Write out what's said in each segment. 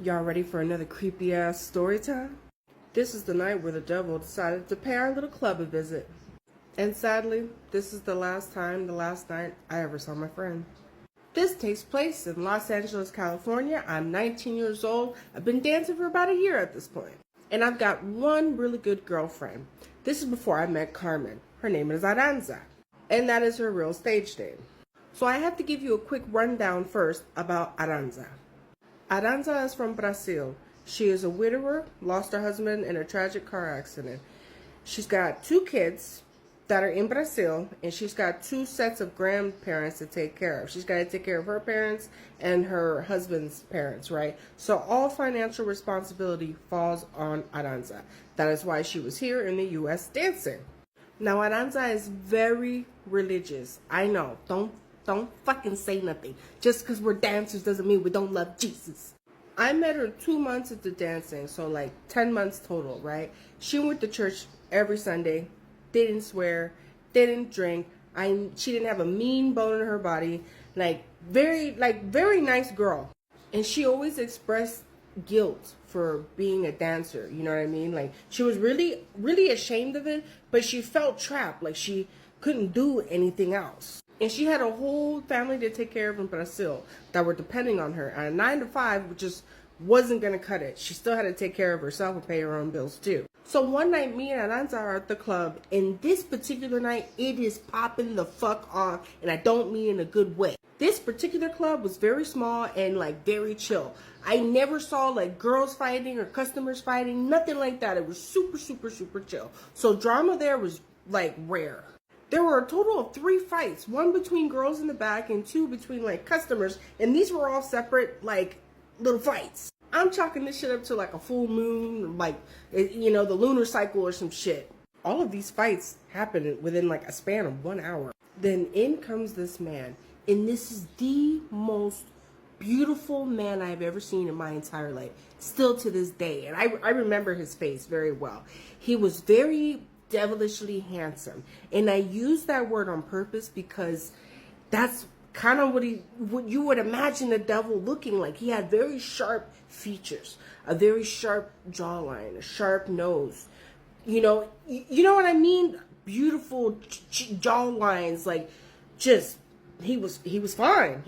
Y'all ready for another creepy ass story time? This is the night where the devil decided to pay our little club a visit. And sadly, this is the last night I ever saw my friend. This takes place in Los Angeles, California. I'm 19 years old. I've been dancing for about a year at this point. And I've got one really good girlfriend. This is before I met Carmen. Her name is Aranza. And that is her real stage name. So I have to give you a quick rundown first about Aranza. Aranza is from Brazil. She is a widower, lost her husband in a tragic car accident. She's got 2 kids that are in Brazil, and she's got 2 sets of grandparents to take care of. She's got to take care of her parents and her husband's parents, right? So all financial responsibility falls on Aranza. That is why she was here in the U.S. dancing. Now, Aranza is very religious. I know. Don't fucking say nothing. Just because we're dancers doesn't mean we don't love Jesus. I met her 2 months into dancing, so like 10 months total, right? She went to church every Sunday, didn't swear, didn't drink. She didn't have a mean bone in her body. Very nice girl. And she always expressed guilt for being a dancer, you know what I mean? Like, she was really, really ashamed of it, but she felt trapped, like she couldn't do anything else. And she had a whole family to take care of in Brazil that were depending on her. And a 9 to 5 just wasn't going to cut it. She still had to take care of herself and pay her own bills too. So one night, me and Aranza are at the club. And this particular night, it is popping the fuck off. And I don't mean in a good way. This particular club was very small and like very chill. I never saw like girls fighting or customers fighting. Nothing like that. It was super, super, super chill. So drama there was like rare. There were a total of 3 fights, 1 between girls in the back and 2 between like customers, and these were all separate like little fights. I'm chalking this shit up to like a full moon, like, you know, the lunar cycle or some shit. All of these fights happened within like a span of 1 hour. Then in comes this man, and this is the most beautiful man I've ever seen in my entire life, still to this day, and I remember his face very well. He was very devilishly handsome, and I use that word on purpose because that's kind of what you would imagine the devil looking like. He had very sharp features, a very sharp jawline, a sharp nose, you know what I mean? Beautiful jawlines, like, just he was fine.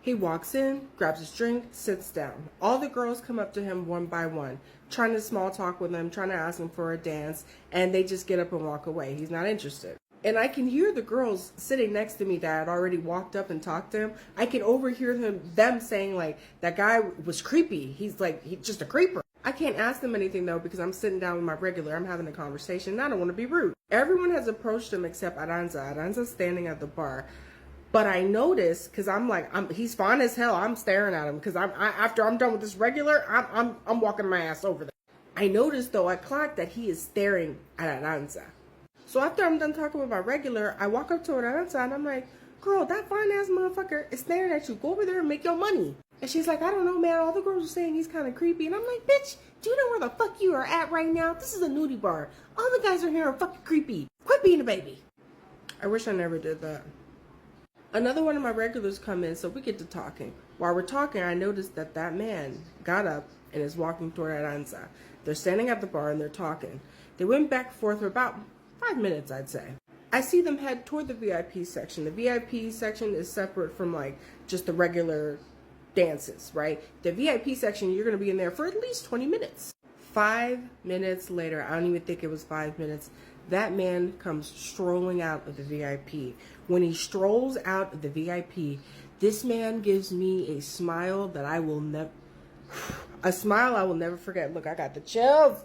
He walks in, grabs his drink, sits down. All the girls come up to him one by one, trying to small talk with him, trying to ask him for a dance, and they just get up and walk away. He's not interested. And I can hear the girls sitting next to me that had already walked up and talked to him. I can overhear them saying, like, that guy was creepy. He's just a creeper. I can't ask them anything, though, because I'm sitting down with my regular. I'm having a conversation, and I don't want to be rude. Everyone has approached him except Aranza. Aranza's standing at the bar. But I noticed, because he's fine as hell. I'm staring at him because after I'm done with this regular, I'm walking my ass over there. I noticed, though, I clocked that he is staring at Aranza. So after I'm done talking with my regular, I walk up to Aranza and I'm like, girl, that fine ass motherfucker is staring at you. Go over there and make your money. And she's like, I don't know, man. All the girls are saying he's kind of creepy. And I'm like, bitch, do you know where the fuck you are at right now? This is a nudie bar. All the guys are here are fucking creepy. Quit being a baby. I wish I never did that. Another one of my regulars come in, so we get to talking. While we're talking, I noticed that man got up and is walking toward Aranza. They're standing at the bar and they're talking. They went back and forth for about 5 minutes, I'd say. I see them head toward the VIP section. The VIP section is separate from like just the regular dances, right? The VIP section, you're going to be in there for at least 20 minutes. 5 minutes later, I don't even think it was 5 minutes, that man comes strolling out of the VIP. When he strolls out of the VIP, this man gives me a smile that I will never forget. Look, I got the chills.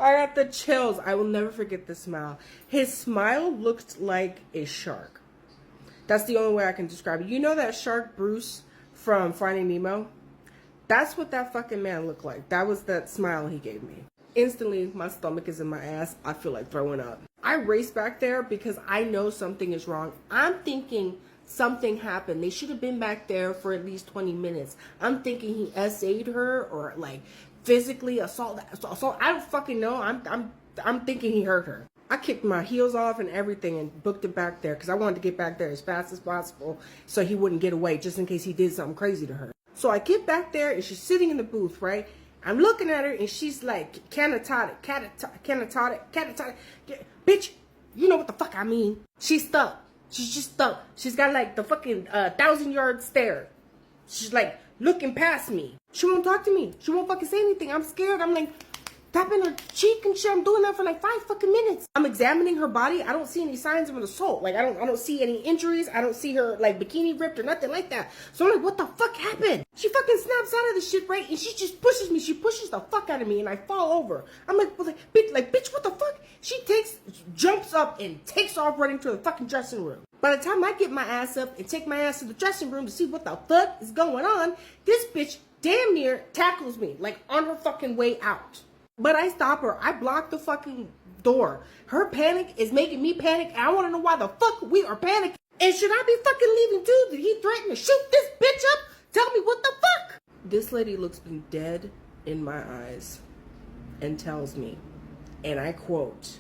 I will never forget this smile. His smile looked like a shark. That's the only way I can describe it. You know that shark Bruce from Finding Nemo? That's what that fucking man looked like. That was that smile he gave me. Instantly, my stomach is in my ass. I feel like throwing up. I race back there because I know something is wrong. I'm thinking something happened. They should have been back there for at least 20 minutes. I'm thinking he SA'd her or like physically assault. I don't fucking know. I'm thinking he hurt her. I kicked my heels off and everything and booked it back there because I wanted to get back there as fast as possible so he wouldn't get away just in case he did something crazy to her. So I get back there and she's sitting in the booth, right? I'm looking at her and she's like, catatonic. Bitch, you know what the fuck I mean. She's stuck. She's just stuck. She's got like the fucking 1,000-yard stare. She's like looking past me. She won't talk to me. She won't fucking say anything. I'm scared. I'm like tapping her cheek and shit. I'm doing that for like 5 fucking minutes. I'm examining her body. I don't see any signs of an assault. Like I don't see any injuries. I don't see her like bikini ripped or nothing like that. So I'm like, what the fuck happened? She fucking snaps out of the shit, right? And she just pushes me. She pushes the fuck out of me and I fall over. I'm like, well, bitch, what the fuck? She jumps up and takes off running to the fucking dressing room. By the time I get my ass up and take my ass to the dressing room to see what the fuck is going on, this bitch damn near tackles me, like on her fucking way out. But I stop her. I block the fucking door. Her panic is making me panic. And I want to know why the fuck we are panicking. And should I be fucking leaving too? Did he threaten to shoot this bitch up? Tell me what the fuck? This lady looks me dead in my eyes and tells me, and I quote,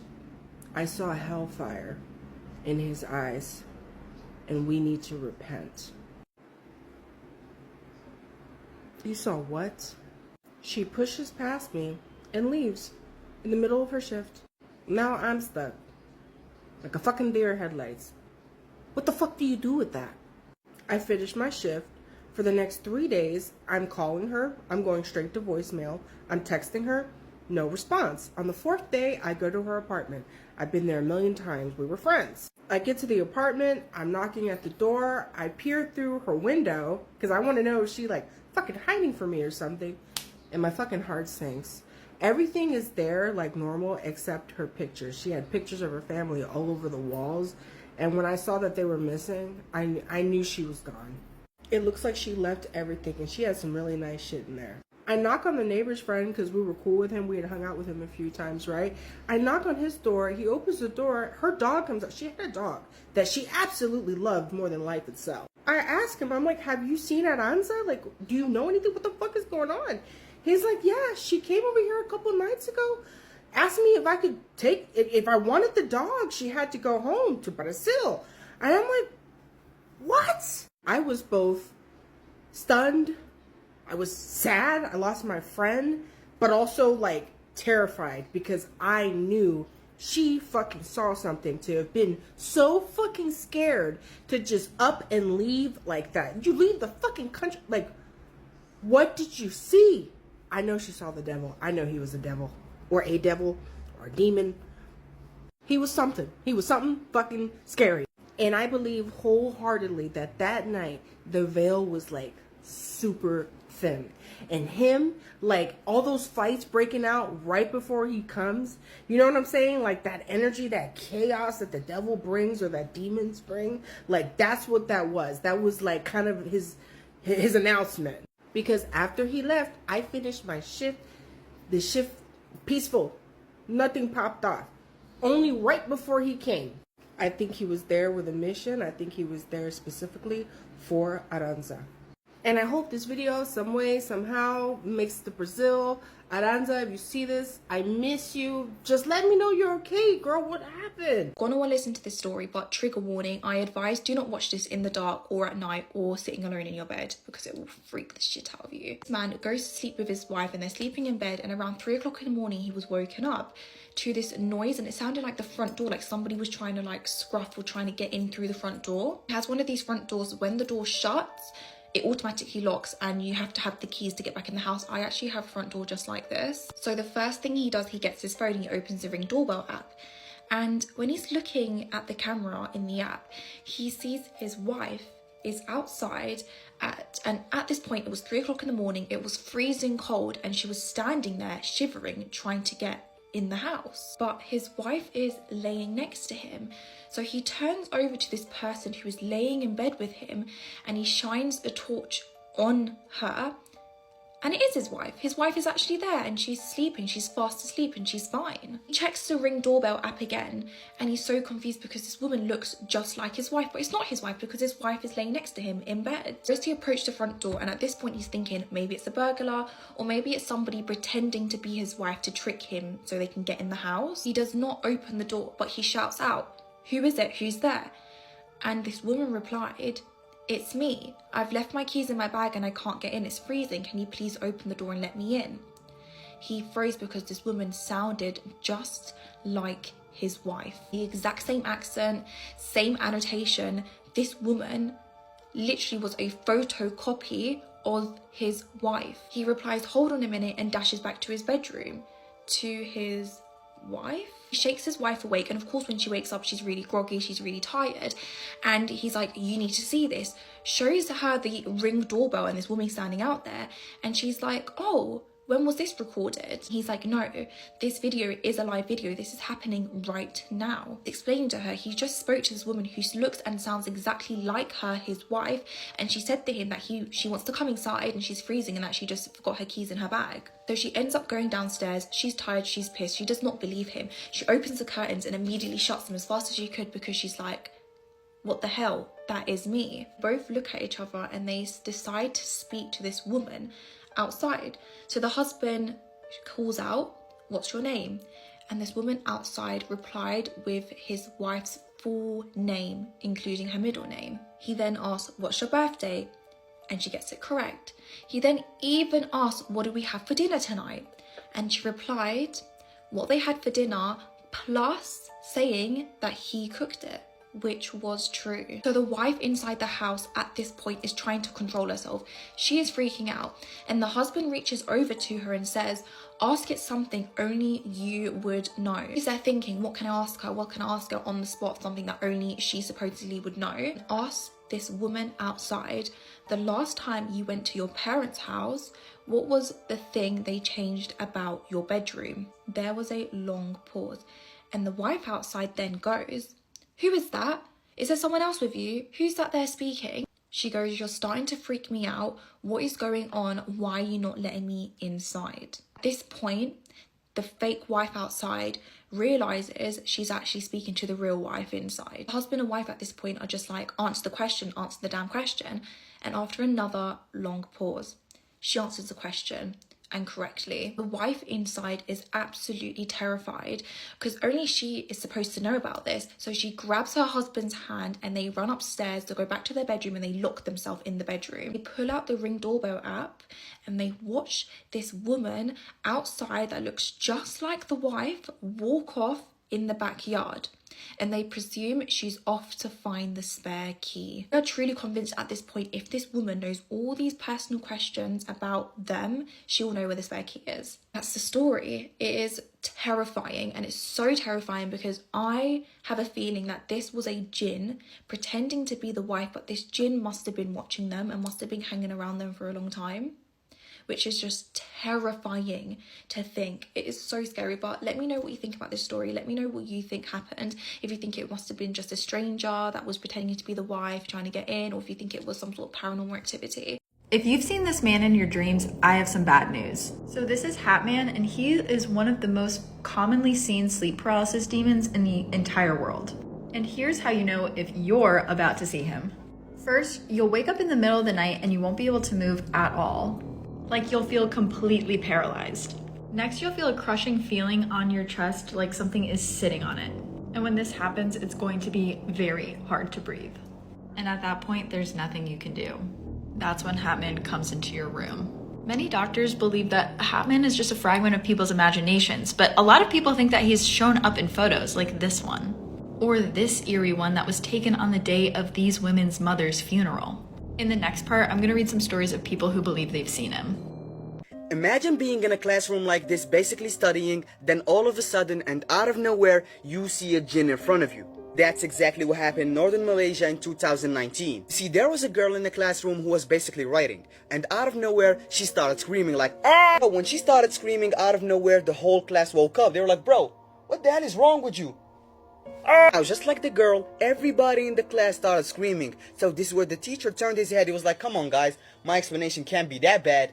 I saw hellfire in his eyes and we need to repent. You saw what? She pushes past me and leaves in the middle of her shift. Now I'm stuck like a fucking deer headlights. What the fuck do you do with that? I finished my shift. For the next 3 days, I'm calling her. I'm going straight to voicemail. I'm texting her. No response. On the 4th day, I go to her apartment. I've been there a million times. We were friends. I get to the apartment. I'm knocking at the door. I peer through her window because I want to know if she like fucking hiding from me or something. And my fucking heart sinks. Everything is there like normal except her pictures. She had pictures of her family all over the walls. And when I saw that they were missing, I knew she was gone. It looks like she left everything and she had some really nice shit in there. I knock on the neighbor's friend because we were cool with him. We had hung out with him a few times, right? I knock on his door. He opens the door. Her dog comes out. She had a dog that she absolutely loved more than life itself. I ask him, I'm like, have you seen Aranza? Like, do you know anything? What the fuck is going on? He's like, yeah, she came over here a couple nights ago. Asked me if I could if I wanted the dog, she had to go home to Brazil. And I'm like, what? I was both stunned, I was sad, I lost my friend, but also like terrified because I knew she fucking saw something to have been so fucking scared to just up and leave like that. You leave the fucking country, like, what did you see? I know she saw the devil. I know he was a devil or a demon. He was something. He was something fucking scary. And I believe wholeheartedly that that night, the veil was like super thin. And him, like all those fights breaking out right before he comes, you know what I'm saying? Like that energy, that chaos that the devil brings or that demons bring, like that's what that was. That was like kind of his announcement. Because after he left, I finished my shift. The shift peaceful. Nothing popped off. Only right before he came. I think he was there with a mission. I think he was there specifically for Aranza. And I hope this video some way, somehow makes it to Brazil. Aranza, if you see this, I miss you. Just let me know you're okay, girl. What happened? Gonna want to listen to this story, but trigger warning, I advise do not watch this in the dark or at night or sitting alone in your bed because it will freak the shit out of you. This man goes to sleep with his wife and they're sleeping in bed, and around 3 o'clock in the morning he was woken up to this noise, and it sounded like the front door, like somebody was trying to like scruff or trying to get in through the front door. It has one of these front doors. When the door shuts, it automatically locks and you have to have the keys to get back in the house. I actually have a front door just like this. So the first thing he does, he gets his phone and he opens the Ring doorbell app. And when he's looking at the camera in the app, he sees his wife is outside and at this point it was 3 o'clock in the morning. It was freezing cold and she was standing there shivering, trying to get in the house, but his wife is laying next to him. So he turns over to this person who is laying in bed with him and he shines a torch on her, and it is his wife. His wife is actually there and she's sleeping. She's fast asleep and she's fine. He checks the Ring doorbell app again and he's so confused because this woman looks just like his wife, but it's not his wife because his wife is laying next to him in bed. So as he approached the front door, and at this point he's thinking maybe it's a burglar or maybe it's somebody pretending to be his wife to trick him so they can get in the house. He does not open the door, but he shouts out, "Who is it? Who's there?" And this woman replied, "It's me. I've left my keys in my bag and I can't get in. It's freezing. Can you please open the door and let me in?" He froze because this woman sounded just like his wife. The exact same accent, same annotation. This woman literally was a photocopy of his wife. He replies, "Hold on a minute," and dashes back to his bedroom. To his wife? He shakes his wife awake, and of course when she wakes up she's really groggy, she's really tired, and he's like, "You need to see this." Shows her the Ring doorbell and this woman standing out there, and she's like, "Oh, when was this recorded?" He's like, "No, this video is a live video. This is happening right now." Explaining to her, he just spoke to this woman who looks and sounds exactly like her, his wife, and she said to him that she wants to come inside and she's freezing and that she just forgot her keys in her bag. So she ends up going downstairs. She's tired, she's pissed, she does not believe him. She opens the curtains and immediately shuts them as fast as she could because she's like, "What the hell? That is me." Both look at each other and they decide to speak to this woman outside. So the husband calls out, "What's your name?" And this woman outside replied with his wife's full name, including her middle name. He then asks, "What's your birthday?" And she gets it correct. He then even asked, "What do we have for dinner tonight?" And she replied what they had for dinner, plus saying that he cooked it, which was true. So the wife inside the house at this point is trying to control herself. She is freaking out, and the husband reaches over to her and says, "Ask it something only you would know." She's there thinking, what can I ask her? What can I ask her on the spot? Something that only she supposedly would know. Ask this woman outside, "The last time you went to your parents' house, what was the thing they changed about your bedroom?" There was a long pause, and the wife outside then goes, "Who is that? Is there someone else with you? Who's that there speaking?" She goes, "You're starting to freak me out. What is going on? Why are you not letting me inside?" At this point, the fake wife outside realizes she's actually speaking to the real wife inside. The husband and wife at this point are just like, "Answer the question, answer the damn question." And after another long pause, she answers the question, and correctly. The wife inside is absolutely terrified because only she is supposed to know about this. So she grabs her husband's hand and they run upstairs to go back to their bedroom and they lock themselves in the bedroom. They pull out the Ring doorbell app and they watch this woman outside that looks just like the wife walk off in the backyard. And they presume she's off to find the spare key. They're truly convinced at this point, if this woman knows all these personal questions about them, she will know where the spare key is. That's the story. It is terrifying, and it's so terrifying because I have a feeling that this was a jinn pretending to be the wife, but this jinn must have been watching them and must have been hanging around them for a long time, which is just terrifying to think. It is so scary, but let me know what you think about this story. Let me know what you think happened. If you think it must have been just a stranger that was pretending to be the wife trying to get in, or if you think it was some sort of paranormal activity. If you've seen this man in your dreams, I have some bad news. So this is Hatman, and he is one of the most commonly seen sleep paralysis demons in the entire world. And here's how you know if you're about to see him. First, you'll wake up in the middle of the night and you won't be able to move at all. Like you'll feel completely paralyzed. Next, you'll feel a crushing feeling on your chest, like something is sitting on it. And when this happens, it's going to be very hard to breathe. And at that point, there's nothing you can do. That's when Hatman comes into your room. Many doctors believe that Hatman is just a fragment of people's imaginations, but a lot of people think that he's shown up in photos like this one, or this eerie one that was taken on the day of these women's mother's funeral. In the next part, I'm gonna read some stories of people who believe they've seen him. Imagine being in a classroom like this, basically studying, then all of a sudden and out of nowhere, you see a jinn in front of you. That's exactly what happened in northern Malaysia in 2019. See, there was a girl in the classroom who was basically writing, and out of nowhere, she started screaming like, "Ah!" When she started screaming out of nowhere, the whole class woke up. They were like, "Bro, what the hell is wrong with you?" Now, just like the girl, everybody in the class started screaming. So this is where the teacher turned his head. He was like, "Come on, guys, my explanation can't be that bad."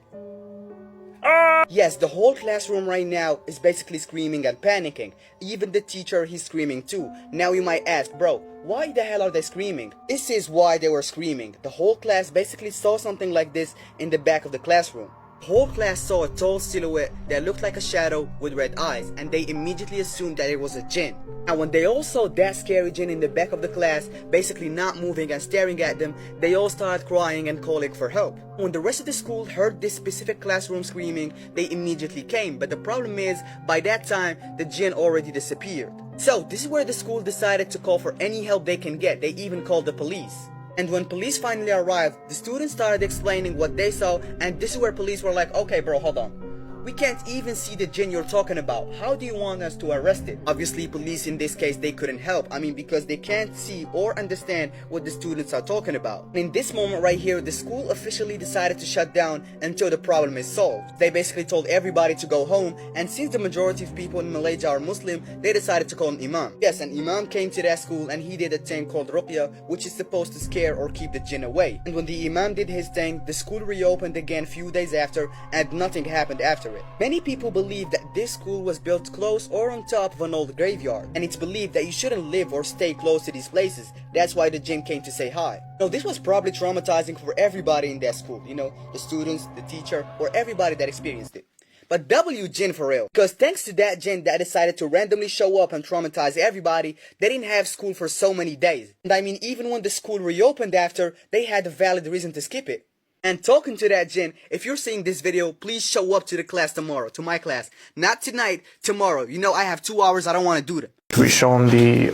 Yes, the whole classroom right now is basically screaming and panicking. Even the teacher, he's screaming too. Now you might ask, "Bro, why the hell are they screaming?" This is why they were screaming. The whole class basically saw something like this in the back of the classroom. The whole class saw a tall silhouette that looked like a shadow with red eyes, and they immediately assumed that it was a jinn. And when they all saw that scary jinn in the back of the class, basically not moving and staring at them, they all started crying and calling for help. When the rest of the school heard this specific classroom screaming, they immediately came, but the problem is, by that time, the jinn already disappeared. So, this is where the school decided to call for any help they can get. They even called the police. And when police finally arrived, the students started explaining what they saw, and this is where police were like, okay bro, hold on. We can't even see the jinn you're talking about. How do you want us to arrest it? Obviously, police in this case, they couldn't help. I mean, because they can't see or understand what the students are talking about. In this moment right here, the school officially decided to shut down until the problem is solved. They basically told everybody to go home, and since the majority of people in Malaysia are Muslim, they decided to call an imam. Yes, an imam came to that school and he did a thing called ruqya, which is supposed to scare or keep the jinn away. And when the imam did his thing, the school reopened again a few days after, and nothing happened after it. Many people believe that this school was built close or on top of an old graveyard, and it's believed that you shouldn't live or stay close to these places. That's why the jinn came to say hi. Now, this was probably traumatizing for everybody in that school, the students, the teacher, or everybody that experienced it. But W jinn for real, because thanks to that jinn that decided to randomly show up and traumatize everybody, they didn't have school for so many days. And I mean, even when the school reopened after, they had a valid reason to skip it. And talking to that jinn, if you're seeing this video, please show up to the class tomorrow, to my class. Not tonight, tomorrow. I have 2 hours, I don't want to do that. Can we show them the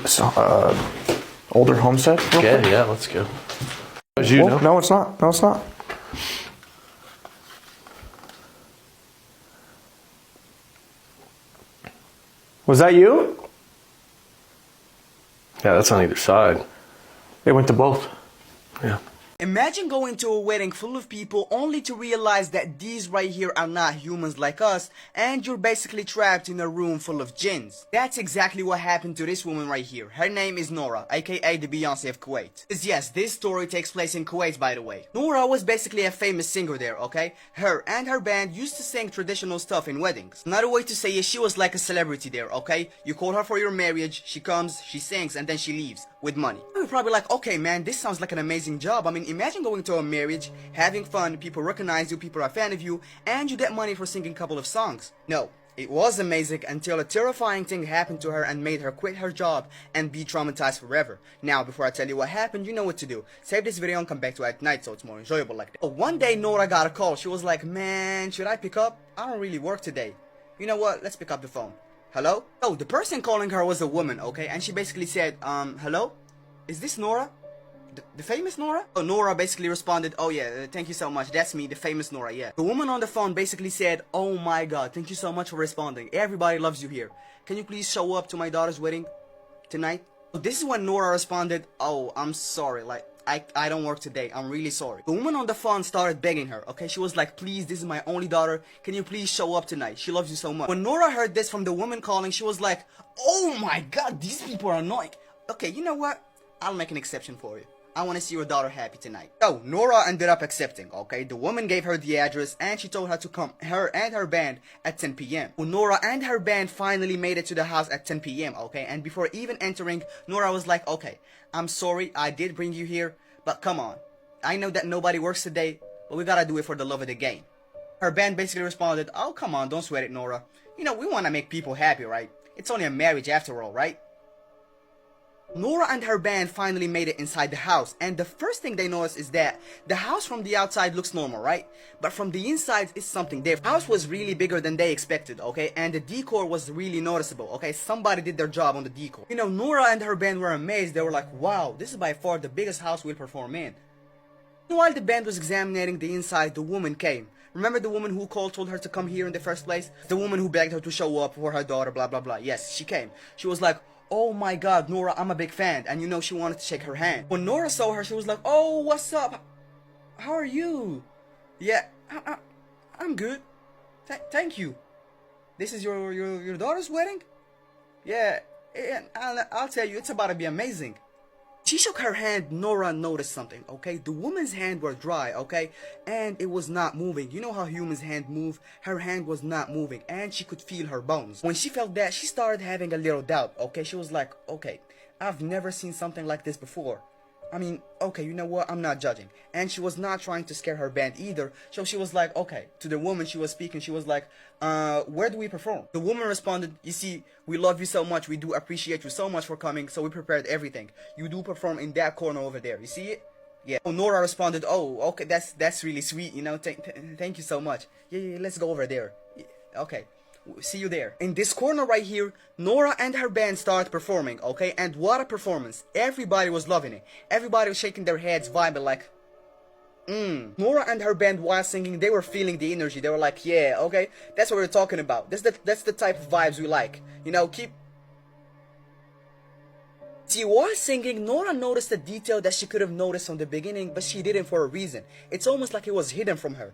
older homestead? Yeah, let's go. As you know. No, it's not. No, it's not. Was that you? Yeah, that's on either side. They went to both. Yeah. Imagine going to a wedding full of people only to realize that these right here are not humans like us, and you're basically trapped in a room full of jinns. That's exactly what happened to this woman right here. Her name is Nora, aka the Beyonce of Kuwait. Yes, this story takes place in Kuwait, by the way. Nora was basically a famous singer there, okay? Her and her band used to sing traditional stuff in weddings. Another way to say it, she was like a celebrity there, okay? You call her for your marriage, she comes, she sings, and then she leaves with money. You're probably like, okay man, this sounds like an amazing job. I mean, imagine going to a marriage, having fun, people recognize you, people are a fan of you, and you get money for singing a couple of songs. No, it was amazing until a terrifying thing happened to her and made her quit her job and be traumatized forever. Now, before I tell you what happened, you know what to do. Save this video and come back to it at night so it's more enjoyable like that. One day, Nora got a call. She was like, man, should I pick up? I don't really work today. You know what? Let's pick up the phone. Hello? Oh, the person calling her was a woman, okay? And she basically said, hello? Is this Nora? The famous Nora? Oh, Nora basically responded, oh yeah, thank you so much, that's me, the famous Nora, yeah. The woman on the phone basically said, oh my god, thank you so much for responding. Everybody loves you here. Can you please show up to my daughter's wedding tonight? So this is when Nora responded, oh, I'm sorry, like, I don't work today, I'm really sorry. The woman on the phone started begging her, okay? She was like, please, this is my only daughter, can you please show up tonight? She loves you so much. When Nora heard this from the woman calling, she was like, oh my god, these people are annoying. Okay, you know what? I'll make an exception for you. I want to see your daughter happy tonight. So, Nora ended up accepting, okay? The woman gave her the address and she told her to come, her and her band, at 10 p.m. Well, Nora and her band finally made it to the house at 10 p.m., okay? And before even entering, Nora was like, okay, I'm sorry, I did bring you here, but come on. I know that nobody works today, but we gotta do it for the love of the game. Her band basically responded, oh, come on, don't sweat it, Nora. We want to make people happy, right? It's only a marriage after all, right? Nora and her band finally made it inside the house, and the first thing they noticed is that the house from the outside looks normal, right? But from the inside is something different. The house was really bigger than they expected, okay? And the decor was really noticeable, okay? Somebody did their job on the decor. Nora and her band were amazed. They were like, wow, this is by far the biggest house we'll perform in. While the band was examining the inside, the woman came. Remember the woman who told her to come here in the first place? The woman who begged her to show up for her daughter, blah, blah, blah. Yes, she came. She was like, oh my god, Nora, I'm a big fan. And she wanted to shake her hand. When Nora saw her, she was like, oh, what's up? How are you? Yeah, I'm good. Thank you. This is your daughter's wedding? Yeah, I'll tell you, it's about to be amazing. She shook her hand. Nora noticed something, okay? The woman's hand was dry, okay? And it was not moving. You know how humans' hand move? Her hand was not moving, and she could feel her bones. When she felt that, she started having a little doubt, okay? She was like, okay, I've never seen something like this before. I mean, okay, you know what? I'm not judging. And she was not trying to scare her band either. So she was like, okay, to the woman she was speaking, she was like, where do we perform? The woman responded, you see, we love you so much. We do appreciate you so much for coming. So we prepared everything. You do perform in that corner over there. You see it? Yeah. Oh, Nora responded, oh, okay, that's really sweet. You know, thank you so much. Yeah, let's go over there. Yeah, okay. See you there. In this corner right here, Nora and her band started performing, okay? And what a performance. Everybody was loving it. Everybody was shaking their heads, vibing like, Nora and her band, while singing, they were feeling the energy. They were like, yeah, okay, that's what we're talking about. That's the type of vibes we like. You know, keep... See, while singing, Nora noticed a detail that she could have noticed from the beginning, but she didn't for a reason. It's almost like it was hidden from her.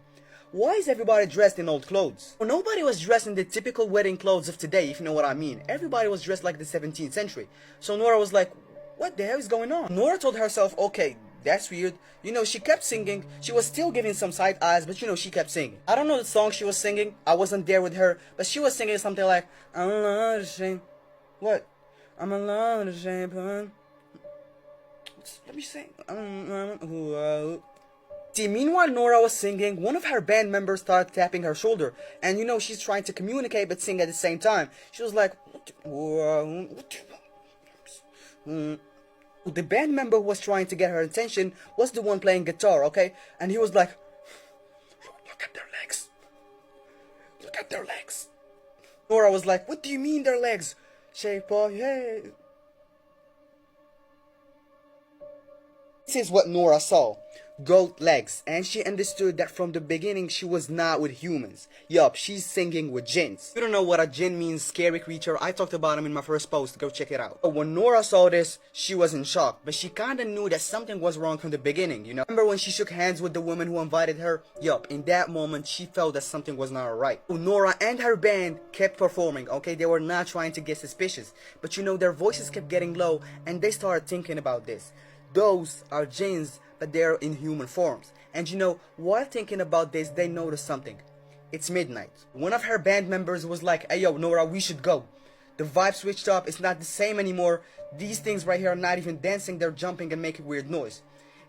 Why is everybody dressed in old clothes? Well, nobody was dressed in the typical wedding clothes of today, if you know what I mean. Everybody was dressed like the 17th century. So Nora was like, what the hell is going on? Nora told herself, okay, that's weird. You know, she kept singing. She was still giving some side eyes, but you know, she kept singing. I don't know the song she was singing. I wasn't there with her, but she was singing something like, I'm alone ashamed. What? I'm alone ashamed. Let me sing. See, meanwhile Nora was singing, one of her band members started tapping her shoulder. And you know, she's trying to communicate but sing at the same time. She was like... The band member who was trying to get her attention was the one playing guitar, okay? And he was like... Look at their legs. Look at their legs. Nora was like, what do you mean their legs? Shape of, yeah. This is what Nora saw. Goat legs, and she understood that from the beginning she was not with humans. Yup, she's singing with jinns. If you don't know what a jinn means, scary creature, I talked about him in my first post, go check it out. But when Nora saw this, she was in shock, but she kinda knew that something was wrong from the beginning, you know? Remember when she shook hands with the woman who invited her? Yup, in that moment she felt that something was not right. So Nora and her band kept performing, okay? They were not trying to get suspicious, but you know, their voices kept getting low, and they started thinking about this. Those are jinns, but they're in human forms. And you know, while thinking about this, they noticed something. It's midnight. One of her band members was like, hey yo, Nora, we should go. The vibe switched up, it's not the same anymore. These things right here are not even dancing, they're jumping and making weird noise.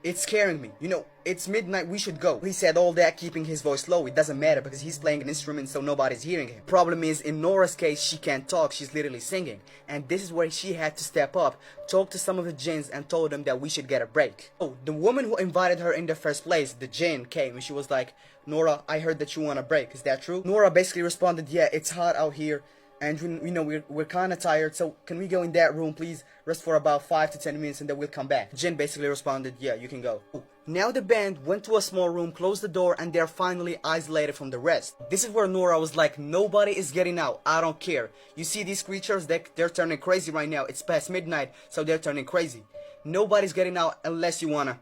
It's scaring me. You know, it's midnight, we should go. He said all that keeping his voice low. It doesn't matter because he's playing an instrument so nobody's hearing him. Problem is, in Nora's case, she can't talk, she's literally singing. And this is where she had to step up, talk to some of the jinns and told them that we should get a break. Oh, the woman who invited her in the first place, the jinn, came and she was like, Nora, I heard that you want a break, is that true? Nora basically responded, yeah, it's hot out here. And you know, we're kind of tired, so can we go in that room, please? Rest for about 5 to 10 minutes and then we'll come back. Jin basically responded, yeah, you can go. Now the band went to a small room, closed the door, and they're finally isolated from the rest. This is where Nora was like, nobody is getting out, I don't care. You see these creatures, they're turning crazy right now. It's past midnight, so they're turning crazy. Nobody's getting out unless you wanna.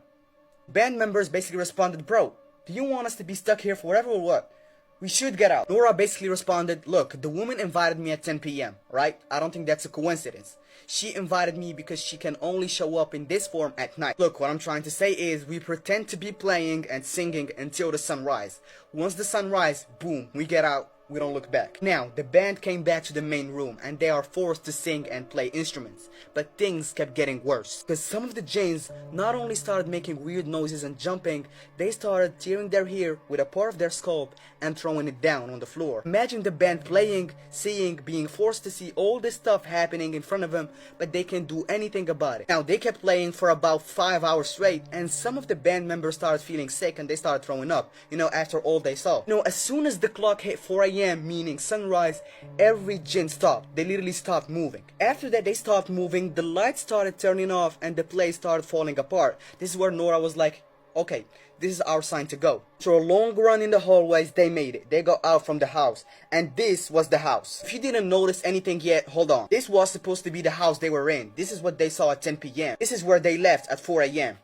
Band members basically responded, bro, do you want us to be stuck here forever or what? We should get out. Nora basically responded, look, the woman invited me at 10 p.m., right? I don't think that's a coincidence. She invited me because she can only show up in this form at night. Look, what I'm trying to say is we pretend to be playing and singing until the sunrise. Once the sun rises, boom, we get out. We don't look back. Now, the band came back to the main room and they are forced to sing and play instruments. But things kept getting worse. Because some of the jinns not only started making weird noises and jumping, they started tearing their hair with a part of their scalp and throwing it down on the floor. Imagine the band playing, seeing, being forced to see all this stuff happening in front of them, but they can't do anything about it. Now, they kept playing for about 5 hours straight, and some of the band members started feeling sick and they started throwing up, you know, after all they saw. You know, as soon as the clock hit 4 a.m., meaning sunrise, every jinn stopped. They literally stopped moving. After that, they stopped moving, the lights started turning off, and the place started falling apart. This is where Nora was like, okay, this is our sign to go. After a long run in the hallways, they made it. They got out from the house. And this was the house. If you didn't notice anything yet, hold on. This was supposed to be the house they were in. This is what they saw at 10 p.m. This is where they left at 4 a.m.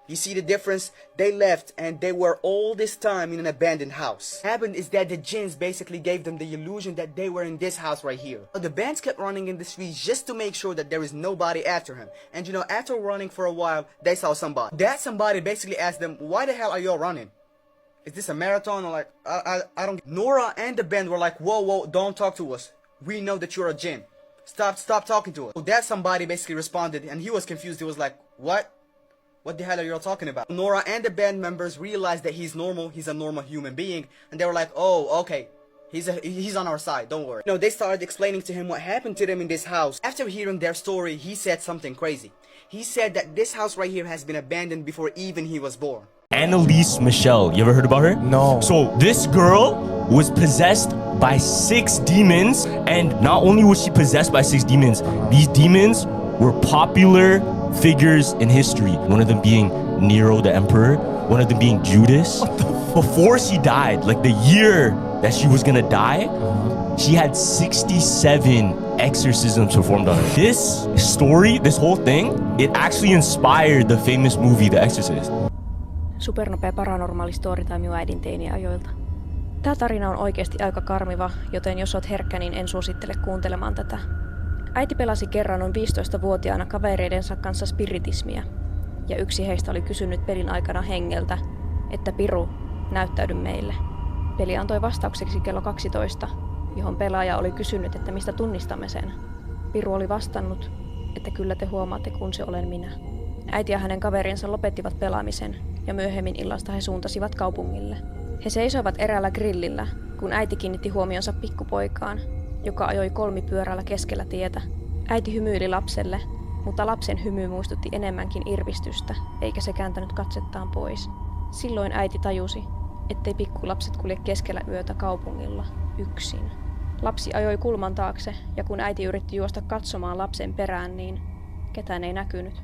You see the difference? They left and they were all this time in an abandoned house. What happened is that the jinns basically gave them the illusion that they were in this house right here. So the bands kept running in the streets just to make sure that there is nobody after him. And you know, after running for a while, they saw somebody. That somebody basically asked them, why the hell are y'all running? Is this a marathon? Or like, I don't... Nora and the band were like, whoa, don't talk to us. We know that you're a jinn. Stop talking to us. So that somebody basically responded and he was confused. He was like, what? What the hell are you all talking about? Nora and the band members realized that he's normal, he's a normal human being, and they were like, oh, okay, he's on our side, don't worry. No, they started explaining to him what happened to them in this house. After hearing their story, he said something crazy. He said that this house right here has been abandoned before even he was born. Annalise Michelle, you ever heard about her? No. So this girl was possessed by 6 demons, and not only was she possessed by 6 demons, these demons were popular figures in history. One of them being Nero the Emperor, one of them being Judas. Before she died, like the year that she was gonna die, she had 67 exorcisms performed on her. This story, this whole thing, it actually inspired the famous movie The Exorcist. Supernopea paranormaali Storytime äidin teiniajoilta. Tämä tarina on oikeasti aika karmiva, joten jos oot herkkä, niin en suosittele kuuntelemaan tätä. Äiti pelasi kerran noin 15-vuotiaana kavereidensa kanssa spiritismiä, ja yksi heistä oli kysynyt pelin aikana hengeltä, että Piru, näyttäydy meille. Peli antoi vastaukseksi kello 12, johon pelaaja oli kysynyt, että mistä tunnistamme sen. Piru oli vastannut, että kyllä te huomaatte, kun se olen minä. Äiti ja hänen kaverinsa lopettivat pelaamisen, ja myöhemmin illasta he suuntasivat kaupungille. He seisoivat eräällä grillillä, kun äiti kiinnitti huomionsa pikkupoikaan, joka ajoi kolmipyörällä keskellä tietä. Äiti hymyili lapselle, mutta lapsen hymy muistutti enemmänkin irvistystä, eikä se kääntänyt katsettaan pois. Silloin äiti tajusi, ettei pikkulapset kulje keskellä yötä kaupungilla yksin. Lapsi ajoi kulman taakse, ja kun äiti yritti juosta katsomaan lapsen perään, niin ketään ei näkynyt.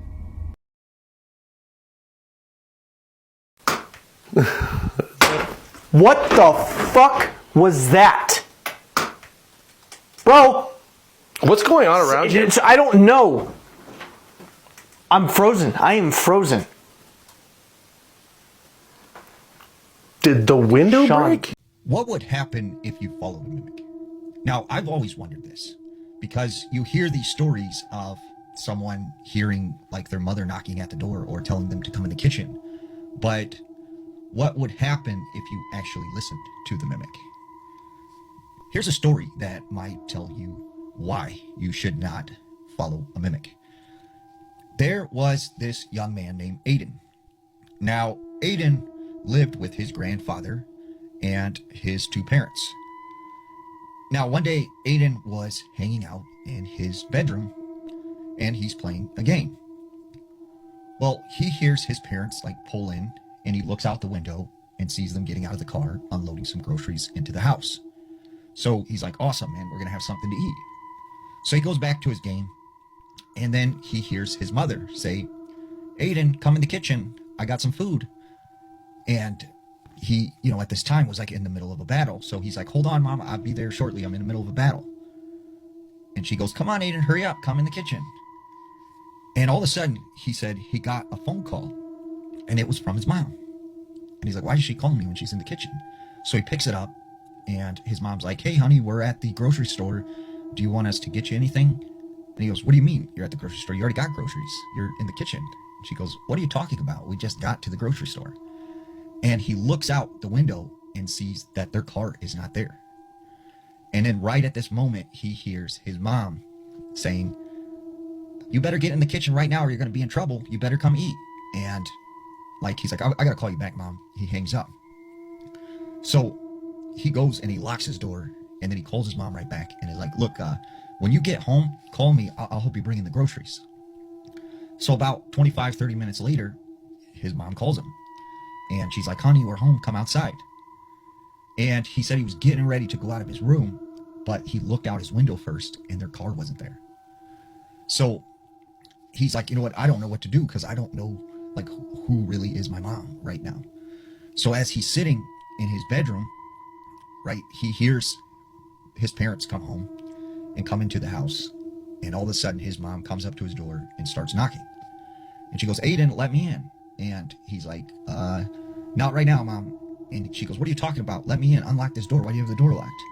What the fuck was that? Bro! What's going on around you? I don't know. I'm frozen. I am frozen. Did the window Sean. break? What would happen if you followed a mimic? Now, I've always wondered this because you hear these stories of someone hearing like their mother knocking at the door or telling them to come in the kitchen. But what would happen if you actually listened to the mimic? Here's a story that might tell you why you should not follow a mimic. There was this young man named Aiden. Now, Aiden lived with his grandfather and his 2 parents. Now, one day, Aiden was hanging out in his bedroom and he's playing a game. Well, he hears his parents like pull in and he looks out the window and sees them getting out of the car, unloading some groceries into the house. So he's like, awesome, man, we're gonna have something to eat. So he goes back to his game and then he hears his mother say, Aiden, come in the kitchen, I got some food. And he, at this time was like in the middle of a battle. So he's like, hold on, Mom, I'll be there shortly. I'm in the middle of a battle. And she goes, come on, Aiden, hurry up, come in the kitchen. And all of a sudden, he said he got a phone call and it was from his mom. And he's like, why is she calling me when she's in the kitchen? So he picks it up and his mom's like, hey, honey, we're at the grocery store. Do you want us to get you anything? And he goes, what do you mean you're at the grocery store? You already got groceries. You're in the kitchen. And she goes, what are you talking about? We just got to the grocery store. And he looks out the window and sees that their car is not there. And then right at this moment, he hears his mom saying, you better get in the kitchen right now or you're going to be in trouble. You better come eat. And like, he's like, I got to call you back, Mom. He hangs up. So he goes and he locks his door and then he calls his mom right back and is like, look, when you get home, call me. I'll help you bring in the groceries. So about 25, 30 minutes later, his mom calls him. And she's like, honey, we're home. Come outside. And he said he was getting ready to go out of his room, but he looked out his window first and their car wasn't there. So he's like, you know what? I don't know what to do because I don't know like who really is my mom right now. So as he's sitting in his bedroom, right, he hears his parents come home and come into the house. And all of a sudden his mom comes up to his door and starts knocking. And she goes, Aiden, let me in. And he's like, not right now, Mom. And she goes, what are you talking about? Let me in. Unlock this door. Why do you have the door locked?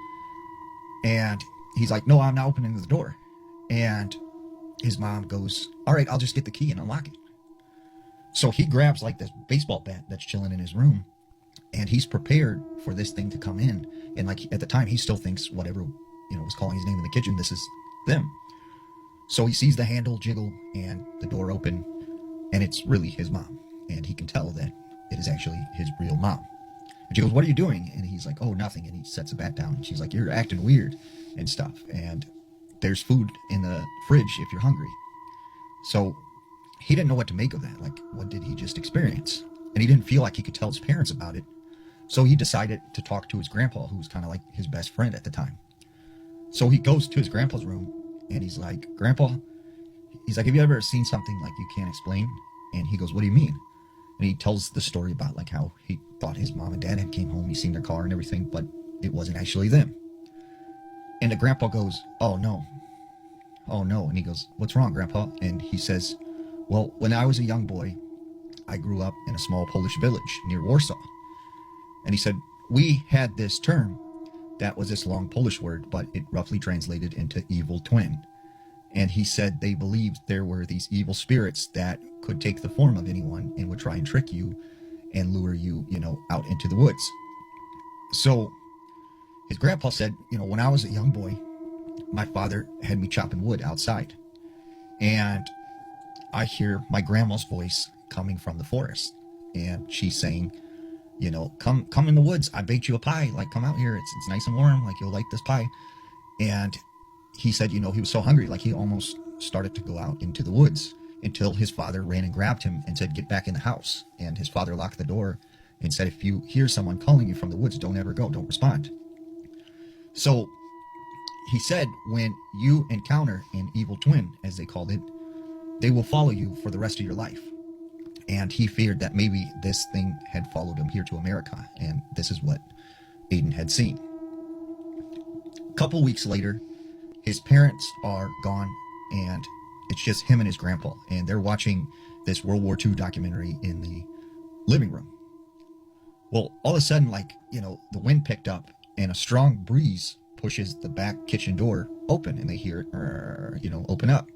And he's like, no, I'm not opening the door. And his mom goes, all right, I'll just get the key and unlock it. So he grabs like this baseball bat that's chilling in his room and he's prepared for this thing to come in. And like at the time, he still thinks whatever, was calling his name in the kitchen, this is them. So he sees the handle jiggle and the door open. and it's really his mom. And he can tell that it is actually his real mom. And she goes, "What are you doing?" And he's like, "Oh, nothing." And he sets the bat down. And she's like, "You're acting weird and stuff. And there's food in the fridge if you're hungry." So he didn't know what to make of that. Like, what did he just experience? And he didn't feel like he could tell his parents about it. So he decided to talk to his grandpa, who was kind of like his best friend at the time. So he goes to his grandpa's room and he's like, "Grandpa," he's like, "have you ever seen something like you can't explain?" And he goes, "What do you mean?" And he tells the story about like how he thought his mom and dad had came home, he seen their car and everything, but it wasn't actually them. And the grandpa goes, "Oh no, oh no." And he goes, "What's wrong, Grandpa?" And he says, "Well, when I was a young boy, I grew up in a small Polish village near Warsaw." And he said, "We had this term that was this long Polish word, but it roughly translated into evil twin." And he said they believed there were these evil spirits that could take the form of anyone and would try and trick you and lure you, out into the woods. So his grandpa said, "When I was a young boy, my father had me chopping wood outside. And I hear my grandma's voice coming from the forest. And she's saying, come in the woods. I baked you a pie. Like, come out here. It's nice and warm. Like, you'll like this pie." And he said, he was so hungry, like he almost started to go out into the woods until his father ran and grabbed him and said, "Get back in the house." And his father locked the door and said, "If you hear someone calling you from the woods, don't ever go. Don't respond." So he said, when you encounter an evil twin, as they called it, they will follow you for the rest of your life. And he feared that maybe this thing had followed him here to America. And this is what Aiden had seen. A couple weeks later, his parents are gone, and it's just him and his grandpa. And they're watching this World War II documentary in the living room. Well, all of a sudden, the wind picked up, and a strong breeze pushes the back kitchen door open, and they hear it, open up.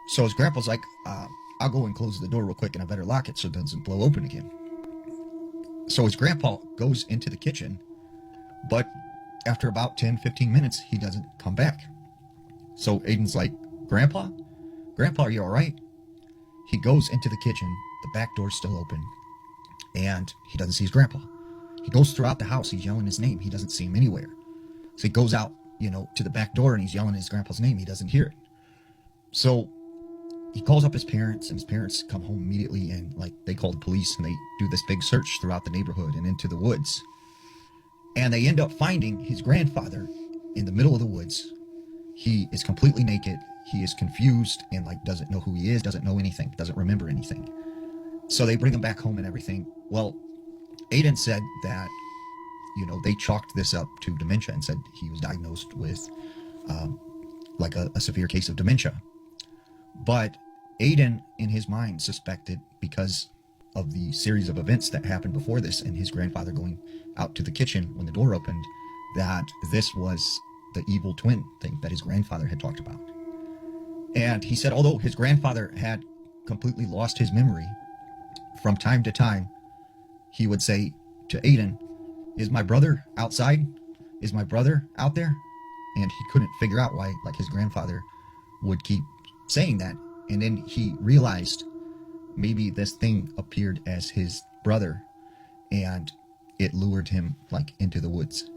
So his grandpa's like, "I'll go and close the door real quick, and I better lock it so it doesn't blow open again." So his grandpa goes into the kitchen, but after about 10-15 minutes, he doesn't come back. So Aiden's like, Grandpa, are you all right?" He goes into the kitchen, the back door's still open, and he doesn't see his grandpa. He goes throughout the house, he's yelling his name, he doesn't see him anywhere. So he goes out, to the back door, and he's yelling his grandpa's name, he doesn't hear it. So he calls up his parents, and his parents come home immediately, and they call the police, and they do this big search throughout the neighborhood and into the woods. And they end up finding his grandfather in the middle of the woods. He is completely naked. He is confused and doesn't know who he is, doesn't know anything, doesn't remember anything. So they bring him back home and everything. Well, Aiden said that, they chalked this up to dementia and said he was diagnosed with a severe case of dementia. But Aiden, in his mind, suspected, because of the series of events that happened before this and his grandfather going out to the kitchen when the door opened, that this was the evil twin thing that his grandfather had talked about. And he said, although his grandfather had completely lost his memory, from time to time, he would say to Aiden, "Is my brother outside? Is my brother out there?" And he couldn't figure out why, his grandfather would keep saying that. And then he realized maybe this thing appeared as his brother, and it lured him into the woods.